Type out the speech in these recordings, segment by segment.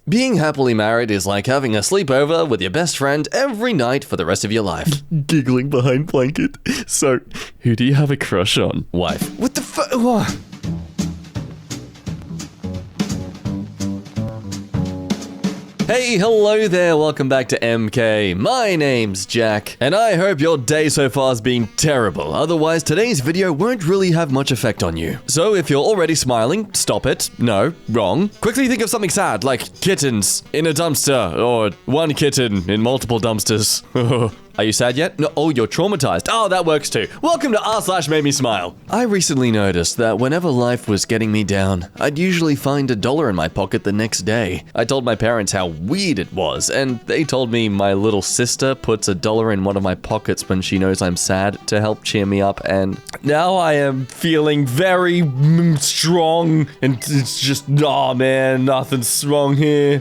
Being happily married is like having a sleepover with your best friend every night for the rest of your life. Giggling behind blanket. So, who do you have a crush on? Wife. What the fuck? Hey, hello there, welcome back to EmKay. My name's Jack, and I hope your day so far has been terrible. Otherwise, today's video won't really have much effect on you. So if you're already smiling, stop it. No, wrong. Quickly think of something sad, like kittens in a dumpster, or one kitten in multiple dumpsters. Are you sad yet? No. Oh, you're traumatized. Oh, that works too. Welcome to r/Mademesmile. I recently noticed that whenever life was getting me down, I'd usually find $1 in my pocket the next day. I told my parents how weird it was, and they told me my little sister puts $1 in one of my pockets when she knows I'm sad to help cheer me up, and now I am feeling very strong, and it's just, oh man, nothing's wrong here.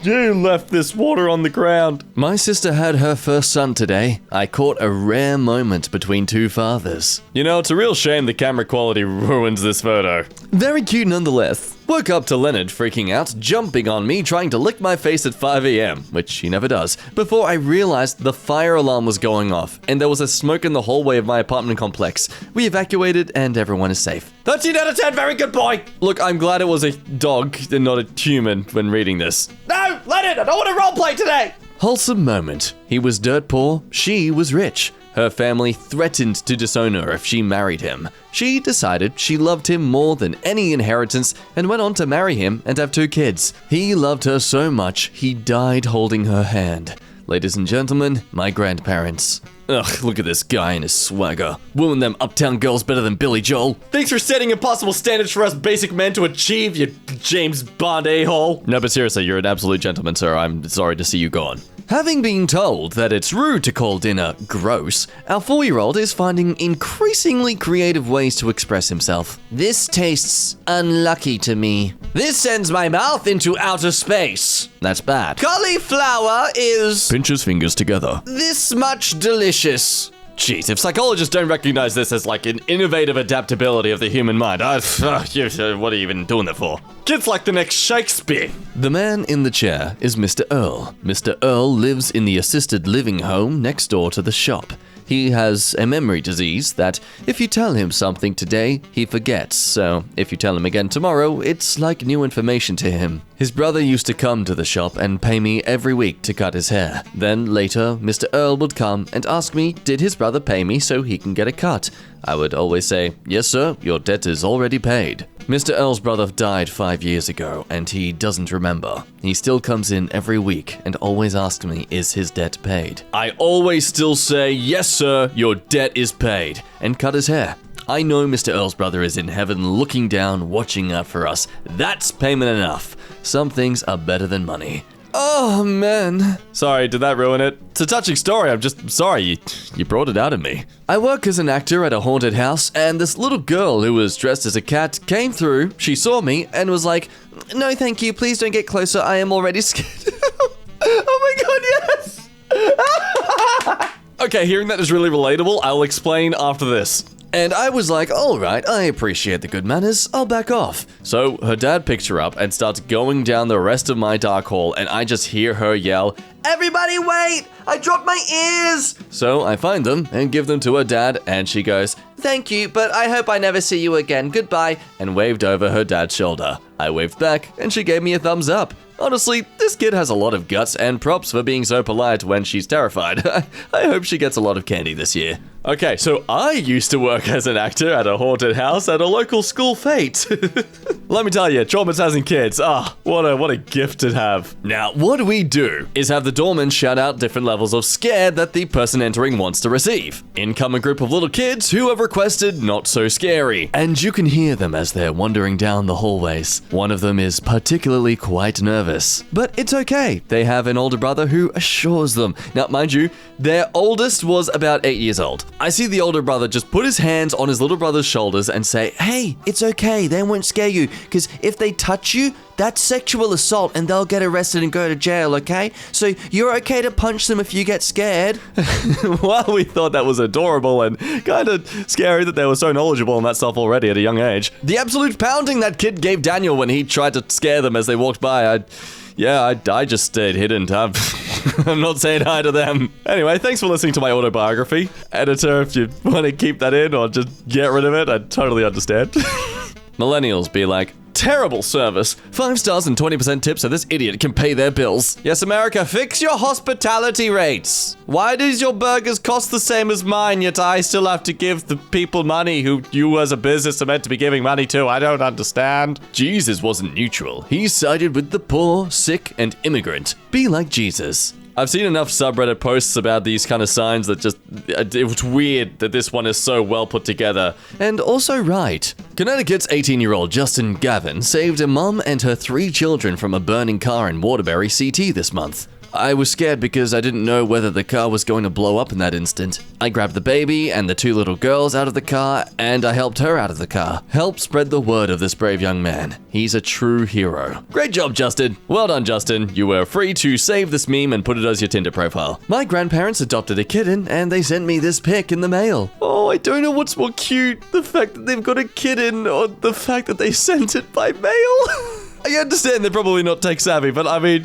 Who left this water on the ground? My sister had her first son today. I caught a rare moment between two fathers. You know, it's a real shame the camera quality ruins this photo. Very cute nonetheless. Woke up to Leonard freaking out, jumping on me, trying to lick my face at 5 a.m., which he never does, before I realized the fire alarm was going off, and there was a smoke in the hallway of my apartment complex. We evacuated, and everyone is safe. 13 out of 10, very good boy! Look, I'm glad it was a dog and not a human when reading this. No, Leonard, I don't want to roleplay today! Wholesome moment. He was dirt poor, she was rich. Her family threatened to disown her if she married him. She decided she loved him more than any inheritance and went on to marry him and have 2 kids. He loved her so much, he died holding her hand. Ladies and gentlemen, my grandparents. Ugh, look at this guy and his swagger. Wooing them uptown girls better than Billy Joel. Thanks for setting impossible standards for us basic men to achieve, you James Bond a-hole. No, but seriously, you're an absolute gentleman, sir. I'm sorry to see you gone. Having been told that it's rude to call dinner gross, our 4-year-old is finding increasingly creative ways to express himself. This tastes unlucky to me. This sends my mouth into outer space. That's bad. Cauliflower is... Pinch his fingers together. This much delicious. Jeez, if psychologists don't recognize this as like an innovative adaptability of the human mind, what are you even doing that for? Kids like the next Shakespeare. The man in the chair is Mr. Earl. Mr. Earl lives in the assisted living home next door to the shop. He has a memory disease that if you tell him something today, he forgets, so if you tell him again tomorrow, it's like new information to him. His brother used to come to the shop and pay me every week to cut his hair. Then later, Mr. Earl would come and ask me, did his brother pay me so he can get a cut? I would always say, yes sir, your debt is already paid. Mr. Earl's brother died 5 years ago, and he doesn't remember. He still comes in every week and always asks me, is his debt paid? I always still say, yes sir, your debt is paid, and cut his hair. I know Mr. Earl's brother is in heaven looking down, watching out for us. That's payment enough. Some things are better than money. Oh, man. Sorry, did that ruin it? It's a touching story, I'm just sorry, you brought it out of me. I work as an actor at a haunted house, and this little girl who was dressed as a cat came through, she saw me, and was like, no thank you, please don't get closer, I am already scared. Oh my god, yes! Okay, hearing that is really relatable, I'll explain after this. And I was like, alright, I appreciate the good manners, I'll back off. So her dad picks her up and starts going down the rest of my dark hall, and I just hear her yell, everybody wait! I dropped my ears! So I find them and give them to her dad, and she goes, thank you, but I hope I never see you again, goodbye, and waved over her dad's shoulder. I waved back, and she gave me a thumbs up. Honestly, this kid has a lot of guts and props for being so polite when she's terrified. I hope she gets a lot of candy this year. Okay, so I used to work as an actor at a haunted house at a local school fete. Let me tell you, traumatizing kids. What a gift to have. Now, what we do is have the doorman shout out different levels of scared that the person entering wants to receive. In come a group of little kids who have requested not so scary. And you can hear them as they're wandering down the hallways. One of them is particularly quite nervous. But it's okay. They have an older brother who assures them. Now, mind you, their oldest was about 8 years old. I see the older brother just put his hands on his little brother's shoulders and say, "Hey, it's okay, they won't scare you, because if they touch you, that's sexual assault and they'll get arrested and go to jail, okay? So you're okay to punch them if you get scared." Well, we thought that was adorable and kind of scary that they were so knowledgeable on that stuff already at a young age. The absolute pounding that kid gave Daniel when he tried to scare them as they walked by, I just stayed hidden. I'm not saying hi to them. Anyway, thanks for listening to my autobiography. Editor, if you want to keep that in or just get rid of it, I totally understand. Millennials be like, "Terrible service. 5 stars and 20% tips so this idiot can pay their bills. Yes, America, fix your hospitality rates. Why does your burgers cost the same as mine, yet I still have to give the people money who you as a business are meant to be giving money to? I don't understand." Jesus wasn't neutral. He sided with the poor, sick, and immigrant. Be like Jesus. I've seen enough subreddit posts about these kind of signs that just, it's weird that this one is so well put together. And also right. Connecticut's 18-year-old Justin Gavin saved a mum and her 3 children from a burning car in Waterbury, CT this month. I was scared because I didn't know whether the car was going to blow up in that instant. I grabbed the baby and the 2 little girls out of the car, and I helped her out of the car. Help spread the word of this brave young man. He's a true hero. Great job, Justin. Well done, Justin. You were free to save this meme and put it as your Tinder profile. My grandparents adopted a kitten, and they sent me this pic in the mail. Oh, I don't know what's more cute, the fact that they've got a kitten or the fact that they sent it by mail. I understand they're probably not tech savvy, but I mean,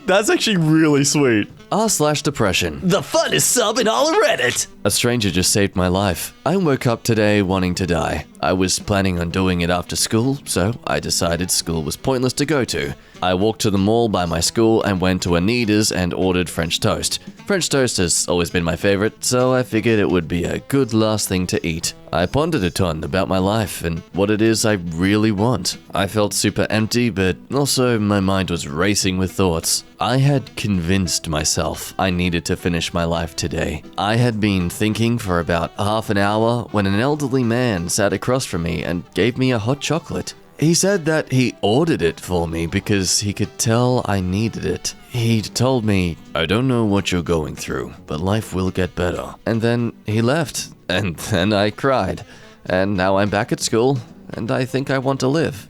that's actually really sweet. r/depression. The funnest sub in all of Reddit. A stranger just saved my life. I woke up today wanting to die. I was planning on doing it after school, so I decided school was pointless to go to. I walked to the mall by my school and went to Anita's and ordered French toast. French toast has always been my favorite, so I figured it would be a good last thing to eat. I pondered a ton about my life and what it is I really want. I felt super empty, but also my mind was racing with thoughts. I had convinced myself I needed to finish my life today. I had been thinking for about half an hour when an elderly man sat across from me and gave me a hot chocolate. He said that he ordered it for me because he could tell I needed it. He told me, "I don't know what you're going through, but life will get better." And then he left, and then I cried. And now I'm back at school, and I think I want to live.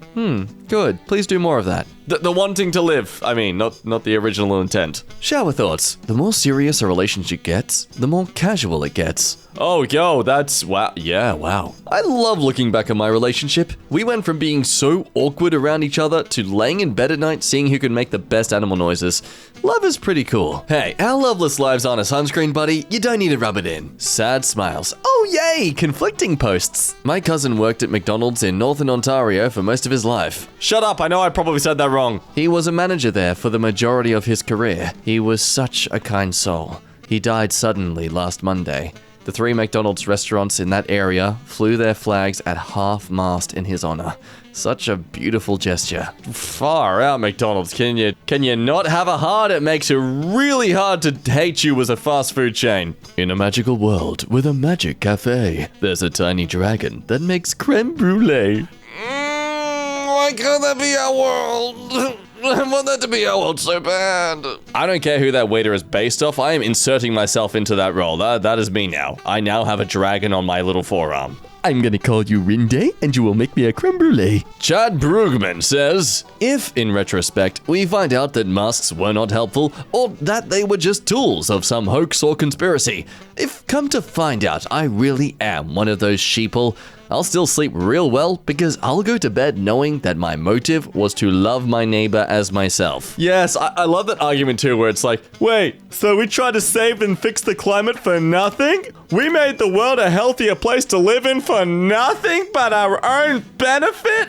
Good. Please do more of that. The wanting to live. I mean, not the original intent. Shower thoughts. The more serious a relationship gets, the more casual it gets. Oh, yo, that's, wow. Yeah, wow. I love looking back on my relationship. We went from being so awkward around each other to laying in bed at night seeing who can make the best animal noises. Love is pretty cool. Hey, our loveless lives aren't a sunscreen, buddy. You don't need to rub it in. Sad smiles. Oh, yay, conflicting posts. My cousin worked at McDonald's in Northern Ontario for most of his life. Shut up, I know I probably said that wrong. He was a manager there for the majority of his career. He was such a kind soul. He died suddenly last Monday. The 3 McDonald's restaurants in that area flew their flags at half-mast in his honor. Such a beautiful gesture. Far out, McDonald's. Can you not have a heart? It makes it really hard to hate you as a fast food chain. In a magical world with a magic cafe, there's a tiny dragon that makes creme brulee. Why can't that be our world? I want that to be our world so bad. I don't care who that waiter is based off. I am inserting myself into that role. That is me now. I now have a dragon on my little forearm. I'm gonna call you Rinde, and you will make me a creme brulee. Chad Brugman says, if, in retrospect, we find out that masks were not helpful, or that they were just tools of some hoax or conspiracy, if come to find out I really am one of those sheeple, I'll still sleep real well because I'll go to bed knowing that my motive was to love my neighbor as myself. Yes, I love that argument too, where it's like, wait, so we tried to save and fix the climate for nothing? We made the world a healthier place to live in for nothing but our own benefit?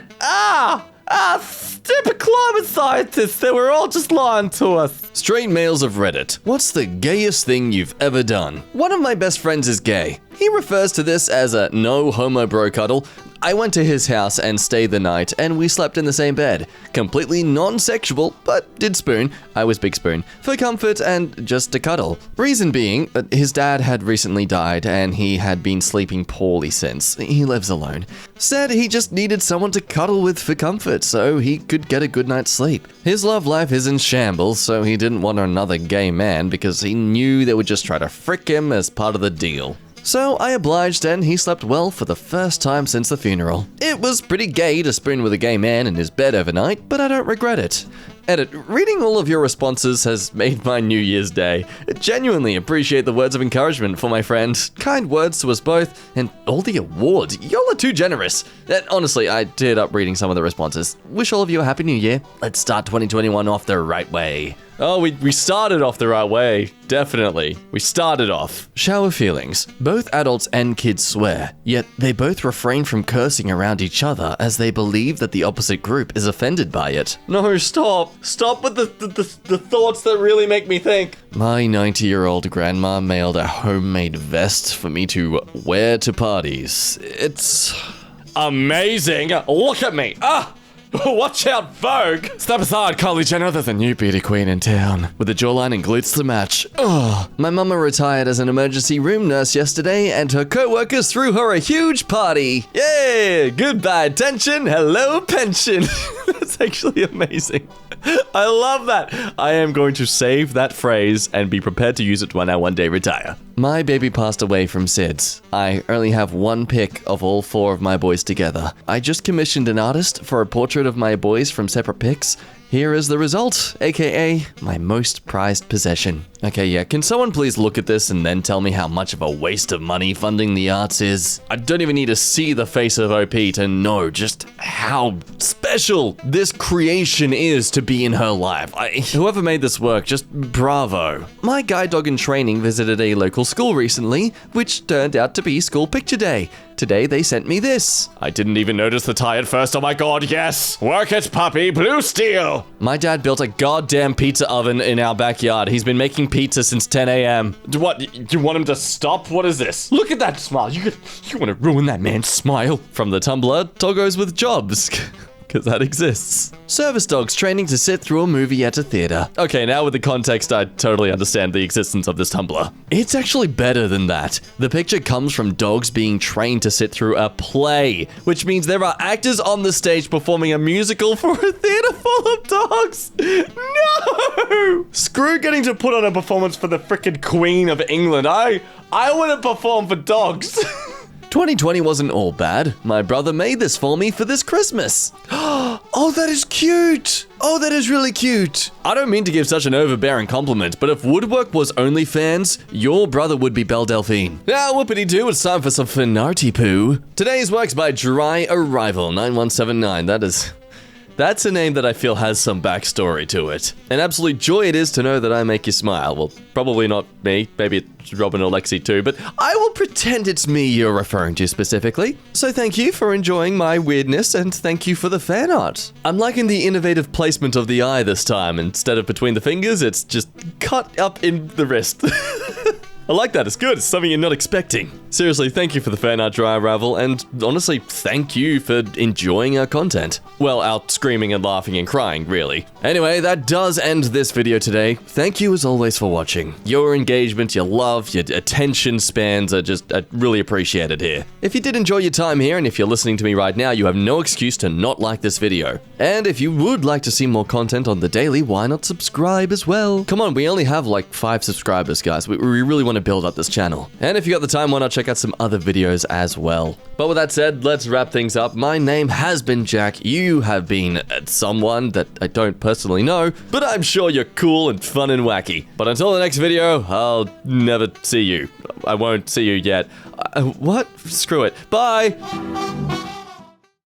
Stupid climate scientists, they were all just lying to us. Straight males of Reddit. What's the gayest thing you've ever done? One of my best friends is gay. He refers to this as a no homo bro cuddle. I went to his house and stayed the night, and we slept in the same bed. Completely non-sexual, but did spoon. I was big spoon. For comfort and just to cuddle. Reason being, his dad had recently died, and he had been sleeping poorly since. He lives alone. Said he just needed someone to cuddle with for comfort, so he could get a good night's sleep. His love life is in shambles, so he didn't want another gay man because he knew they would just try to frick him as part of the deal. So I obliged and he slept well for the first time since the funeral. It was pretty gay to spoon with a gay man in his bed overnight, but I don't regret it. Edit. Reading all of your responses has made my New Year's Day. I genuinely appreciate the words of encouragement for my friend, kind words to us both, and all the awards. Y'all are too generous. Honestly, I teared up reading some of the responses. Wish all of you a happy new year. Let's start 2021 off the right way. Oh, we started off the right way. Definitely. We started off. Shower feelings. Both adults and kids swear, yet they both refrain from cursing around each other as they believe that the opposite group is offended by it. No, stop. Stop with the thoughts that really make me think. My 90-year-old grandma mailed a homemade vest for me to wear to parties. It's amazing. Look at me. Watch out, Vogue! Step aside, Kylie Jenner. There's a new beauty queen in town with a jawline and glutes to match. My mama retired as an emergency room nurse yesterday, and her co-workers threw her a huge party. Yay! Goodbye, tension. Hello, pension. That's actually amazing. I love that. I am going to save that phrase and be prepared to use it when I one day retire. My baby passed away from SIDS. I only have one pic of all 4 of my boys together. I just commissioned an artist for a portrait of my boys from separate pics. Here is the result, aka my most prized possession. Okay, yeah, can someone please look at this and then tell me how much of a waste of money funding the arts is? I don't even need to see the face of OP to know just how special this creation is to be in her life. Whoever made this work, just bravo. My guide dog in training visited a local school recently, which turned out to be school picture day. Today they sent me this. I didn't even notice the tie at first. Oh my god, yes! Work it, puppy, blue steel! My dad built a goddamn pizza oven in our backyard. He's been making pizza since 10 a.m. What, you want him to stop? What is this? Look at that smile. You want to ruin that man's smile. From the Tumblr, Toggos with jobs. Because that exists. Service dogs training to sit through a movie at a theater. Okay, now with the context, I totally understand the existence of this Tumblr. It's actually better than that. The picture comes from dogs being trained to sit through a play, which means there are actors on the stage performing a musical for a theater full of dogs. No! Screw getting to put on a performance for the frickin' Queen of England. I want to perform for dogs. 2020 wasn't all bad. My brother made this for me for this Christmas. Oh, that is cute. Oh, that is really cute. I don't mean to give such an overbearing compliment, but if woodwork was OnlyFans, your brother would be Belle Delphine. Now, whoopity-doo, it's time for some finarty poo. Today's work's by Dry Arrival 9179. That's a name that I feel has some backstory to it. An absolute joy it is to know that I make you smile. Well, probably not me. Maybe it's Robin or Lexi too, but I will pretend it's me you're referring to specifically. So thank you for enjoying my weirdness, and thank you for the fan art. I'm liking the innovative placement of the eye this time. Instead of between the fingers, it's just cut up in the wrist. I like that, it's good, it's something you're not expecting. Seriously, thank you for the fan art, Dry Arrival, and honestly, thank you for enjoying our content. Well, our screaming and laughing and crying, really. Anyway, that does end this video today. Thank you as always for watching. Your engagement, your love, your attention spans are I really appreciate it here. If you did enjoy your time here, and if you're listening to me right now, you have no excuse to not like this video. And if you would like to see more content on the daily, why not subscribe as well? Come on, we only have like 5 subscribers, guys. We really want to build up this channel. And if you got the time, why not check out some other videos as well. But with that said, let's wrap things up. My name has been Jack. You have been someone that I don't personally know, but I'm sure you're cool and fun and wacky. But until the next video, I'll never see you. I won't see you yet. What? Screw it. Bye!